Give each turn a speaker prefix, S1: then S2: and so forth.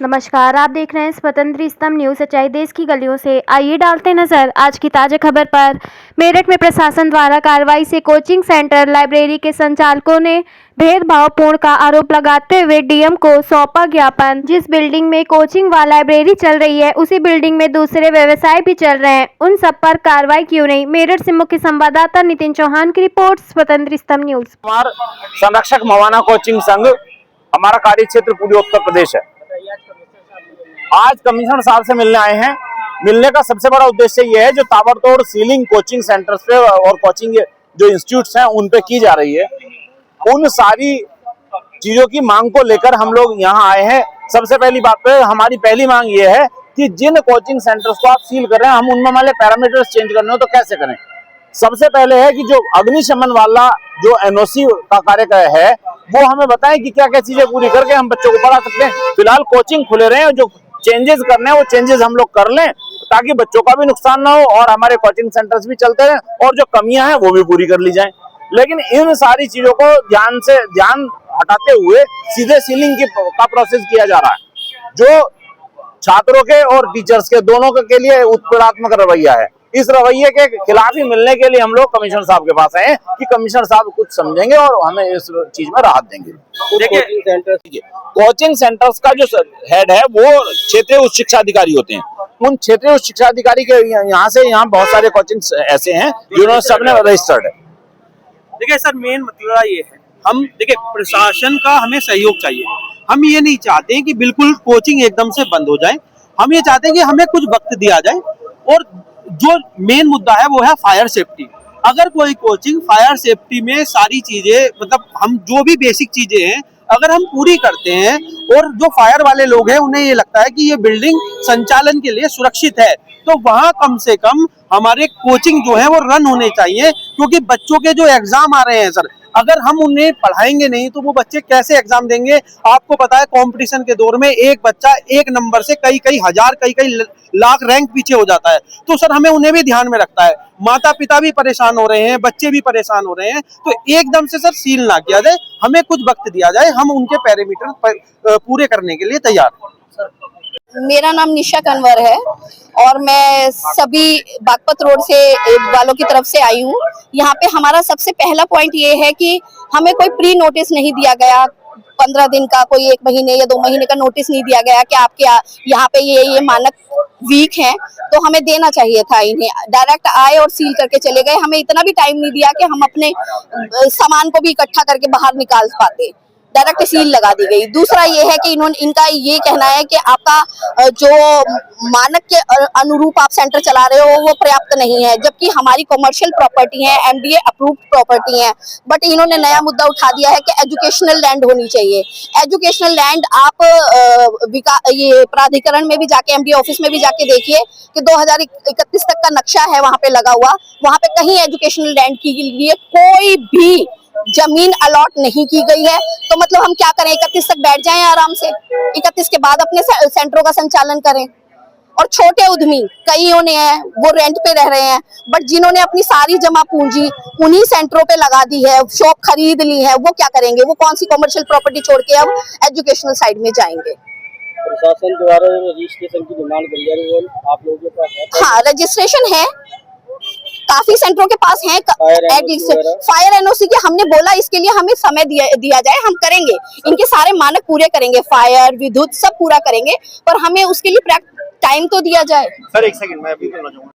S1: नमस्कार, आप देख रहे हैं स्वतंत्र स्तंभ न्यूज। सच्चाई देश की गलियों से। आइए डालते नजर आज की ताजा खबर पर। मेरठ में प्रशासन द्वारा कार्रवाई से कोचिंग सेंटर लाइब्रेरी के संचालकों ने भेदभावपूर्ण का आरोप लगाते हुए डीएम को सौंपा ज्ञापन। जिस बिल्डिंग में कोचिंग व लाइब्रेरी चल रही है, उसी बिल्डिंग में दूसरे व्यवसाय भी चल रहे हैं, उन सब पर कार्रवाई क्यों नहीं। मेरठ से मुख्य संवाददाता नितिन चौहान की रिपोर्ट, स्वतंत्र स्तंभ न्यूज।
S2: संरक्षक मवाना कोचिंग संघ हमारा कार्य क्षेत्र पूरी उत्तर प्रदेश है। आज कमिश्नर साहब से मिलने आए हैं। मिलने का सबसे बड़ा उद्देश्य यह है जो ताबड़तोड़ सीलिंग कोचिंग सेंटर्स पे और कोचिंग जो इंस्टीट्यूट्स हैं उन पे की जा रही है, उन सारी चीजों की मांग को लेकर हम लोग यहाँ आए हैं। सबसे पहली बात पे हमारी पहली मांग ये है कि जिन कोचिंग सेंटर्स को आप सील कर रहे हैं, हम उनमें वाले पैरामीटर्स चेंज करने हो तो कैसे करें। सबसे पहले है कि जो अग्निशमन वाला जो एनओसी का कार्य है वो हमें बताएं कि क्या क्या चीजें पूरी करके हम बच्चों को पढ़ा सकते हैं। फिलहाल कोचिंग खुले रहे हैं, जो चेंजेस करने हैं वो चेंजेस हम लोग कर लें ताकि बच्चों का भी नुकसान ना हो और हमारे कोचिंग सेंटर्स भी चलते रहें और जो कमियां हैं वो भी पूरी कर ली जाएं। लेकिन इन सारी चीजों को ध्यान हटाते हुए सीधे सीलिंग का प्रोसेस किया जा रहा है, जो छात्रों के और टीचर्स के दोनों के लिए उत्पीड़नात्मक रवैया है। इस रवैये के खिलाफ ही मिलने के लिए हम लोग कमिश्नर साहब के पास आए हैं कि कमिश्नर साहब कुछ समझेंगे और हमें इस चीज में राहत देंगे। देखिए, कोचिंग सेंटर्स का जो हेड है वो क्षेत्रीय उच्च शिक्षा अधिकारी होते हैं। उन क्षेत्रीय उच्च शिक्षा अधिकारी के यहाँ बहुत सारे कोचिंग ऐसे हैं जिन्होंने सबने रजिस्टर्ड है।
S3: देखिए सर, मेन मतलब ये है, हम देखिए प्रशासन का हमें सहयोग चाहिए। हम ये नहीं चाहते हैं कि बिल्कुल कोचिंग एकदम से बंद हो जाए। हम ये चाहते हैं कि हमें कुछ वक्त दिया जाए और जो मेन मुद्दा है वो है फायर सेफ्टी। अगर कोई कोचिंग फायर सेफ्टी में सारी चीजें मतलब हम जो भी बेसिक चीजें हैं अगर हम पूरी करते हैं और जो फायर वाले लोग हैं उन्हें ये लगता है कि ये बिल्डिंग संचालन के लिए सुरक्षित है, तो वहां कम से कम हमारे कोचिंग जो है वो रन होने चाहिए। क्योंकि बच्चों के जो एग्जाम आ रहे हैं सर, अगर हम उन्हें पढ़ाएंगे नहीं तो वो बच्चे कैसे एग्जाम देंगे। आपको पता है कंपटीशन के दौर में एक बच्चा एक नंबर से कई हजार कई लाख रैंक पीछे हो जाता है। तो सर हमें उन्हें भी ध्यान में रखता है, माता पिता भी परेशान हो रहे हैं, बच्चे भी परेशान हो रहे हैं। तो एकदम से सर सील ना किया जाए, हमें कुछ वक्त दिया जाए, हम उनके पैरामीटर पूरे करने के लिए तैयार हैं।
S4: मेरा नाम निशा कन्वर है और मैं सभी बागपत रोड से वालों की तरफ से आई हूँ। यहाँ पे हमारा सबसे पहला पॉइंट ये है कि हमें कोई प्री नोटिस नहीं दिया गया, 15 दिन का, कोई 1 महीने या 2 महीने का नोटिस नहीं दिया गया कि आपके यहाँ पे ये मानक वीक हैं, तो हमें देना चाहिए था। इन्हें डायरेक्ट आए और सील करके चले गए। हमें इतना भी टाइम नहीं दिया कि हम अपने सामान को भी इकट्ठा करके बाहर निकाल पाते, डायरेक्ट सील लगा दी गई। दूसरा ये है कि इनका ये कहना है कि आपका जो मानक के अनुरूप आप सेंटर चला रहे हो वो पर्याप्त नहीं है, जबकि हमारी कमर्शियल प्रॉपर्टी है, एमडीए अप्रूव्ड प्रॉपर्टी है। बट इन्होंने नया मुद्दा उठा दिया है कि एजुकेशनल लैंड होनी चाहिए। एजुकेशनल लैंड आप ये प्राधिकरण में भी जाके, एमडीए ऑफिस में भी जाके देखिए कि 2031 तक का नक्शा है वहां पे लगा हुआ, वहां पे कहीं एजुकेशनल लैंड के लिए कोई भी जमीन अलॉट नहीं की गई है। तो मतलब हम क्या करें, 31 तक बैठ जाएं आराम से, 31 के बाद अपने सेंटरों का संचालन करें। और छोटे उद्यमी कईयों ने हैं वो रेंट पे रह रहे हैं, बट जिन्होंने अपनी सारी जमा पूंजी उन्हीं सेंटरों पे लगा दी है, शॉप खरीद ली है, वो क्या करेंगे? वो कौन सी कमर्शियल प्रॉपर्टी छोड़ के अब एजुकेशनल साइड में जाएंगे?
S5: प्रशासन द्वारा रजिस्ट्रेशन की डिमांड करी जा रही है, आप लोगों के पास है?
S4: हाँ, रजिस्ट्रेशन है, काफी सेंटरों के पास है। फायर एनओसी के हमने बोला इसके लिए हमें समय दिया जाए, हम करेंगे, इनके सारे मानक पूरे करेंगे, फायर विद्युत सब पूरा करेंगे, पर हमें उसके लिए टाइम तो दिया जाए।
S2: सर एक सेकंड, मैं अभी बोलना चाहूंगा।